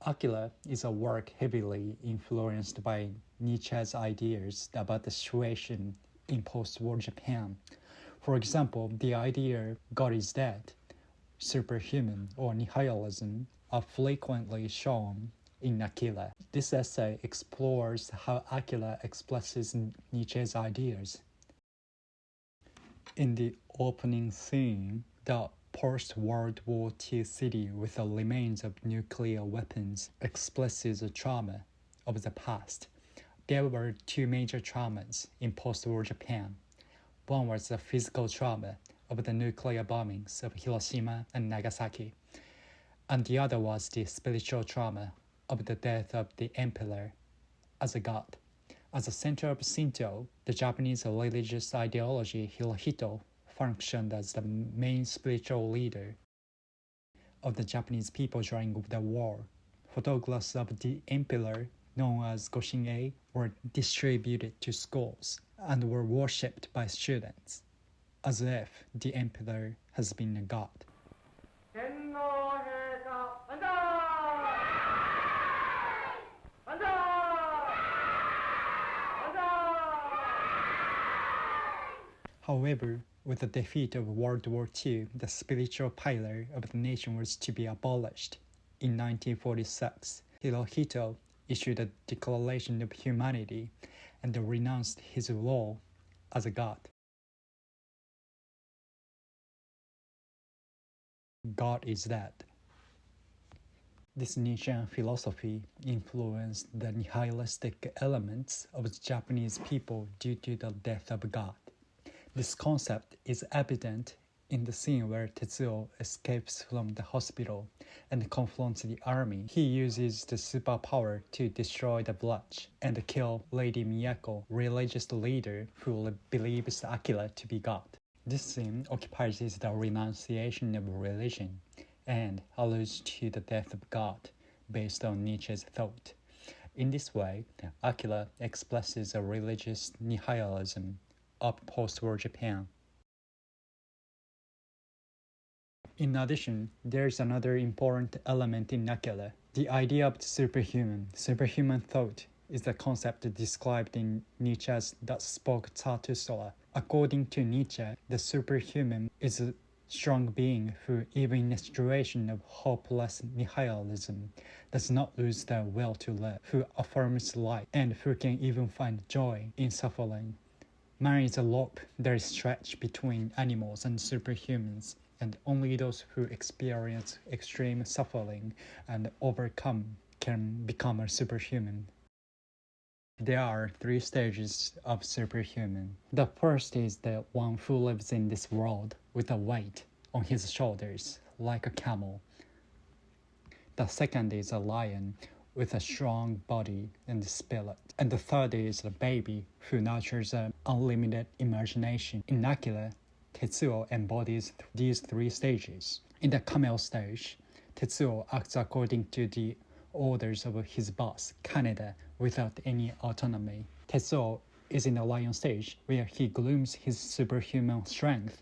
Akira is a work heavily influenced by Nietzsche's ideas about the situation in post-war Japan. For example, the idea God is dead, superhuman, or nihilism are frequently shown in Akira. This essay explores how Akira expresses Nietzsche's ideas. In the opening scene, the post-World War II city with the remains of nuclear weapons expresses the trauma of the past. There were two major traumas in post-war Japan. One was the physical trauma of the nuclear bombings of Hiroshima and Nagasaki, and the other was the spiritual trauma of the death of the emperor as a god. As a center of Shinto, the Japanese religious ideology Hirohito functioned as the main spiritual leader of the Japanese people during the war. Photographs of the emperor, known as Goshin-ei, were distributed to schools and were worshipped by students, as if the emperor has been a god. However, with the defeat of World War II, the spiritual pillar of the nation was to be abolished. In 1946, Hirohito issued a Declaration of Humanity and renounced his role as a god. God is dead. This Nietzschean philosophy influenced the nihilistic elements of the Japanese people due to the death of God. This concept is evident in the scene where Tetsuo escapes from the hospital and confronts the army. He uses the superpower to destroy the village and kill Lady Miyako, religious leader who believes Akira to be God. This scene occupies the renunciation of religion and alludes to the death of God based on Nietzsche's thought. In this way, Akira expresses a religious nihilism of post-war Japan. In addition, there is another important element in Akira, the idea of the superhuman. Superhuman thought is the concept described in Nietzsche's That Spoke Zarathustra. According to Nietzsche, the superhuman is a strong being who, even in a situation of hopeless nihilism, does not lose their will to live, who affirms life, and who can even find joy in suffering. Man is a rope that is stretched between animals and superhumans, and only those who experience extreme suffering and overcome can become a superhuman. There are 3 stages of superhuman. The first is the one who lives in this world with a weight on his shoulders, like a camel. The second is a lion with a strong body and spirit. And the third is a baby who nurtures an unlimited imagination. In Akira, Tetsuo embodies these 3 stages. In the camel stage, Tetsuo acts according to the orders of his boss, Kaneda, without any autonomy. Tetsuo is in the lion stage, where he grooms his superhuman strength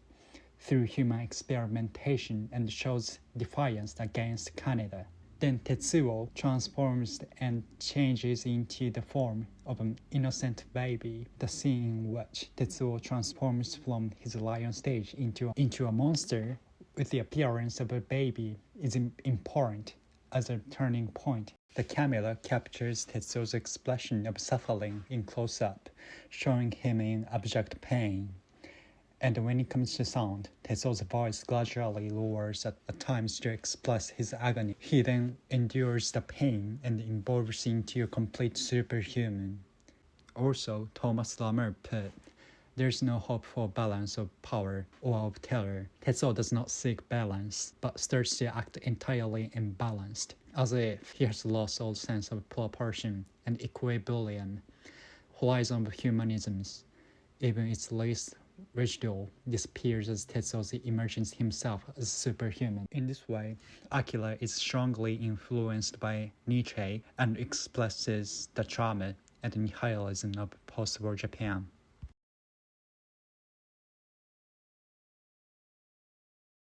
through human experimentation and shows defiance against Kaneda. Then Tetsuo transforms and changes into the form of an innocent baby. The scene in which Tetsuo transforms from his lion stage into a monster with the appearance of a baby is important as a turning point. The camera captures Tetsuo's expression of suffering in close-up, showing him in abject pain. And when it comes to sound, Tetsuo's voice gradually lowers at times to express his agony. He then endures the pain and evolves into a complete superhuman. Also, Thomas Lamer put, "There's no hope for balance of power or of terror." Tetsuo does not seek balance, but starts to act entirely imbalanced, as if he has lost all sense of proportion and equilibrium. Horizon of humanisms, even its least residual, disappears as Tetsuo imagines himself as superhuman. In this way, Akira is strongly influenced by Nietzsche and expresses the trauma and nihilism of post-war Japan.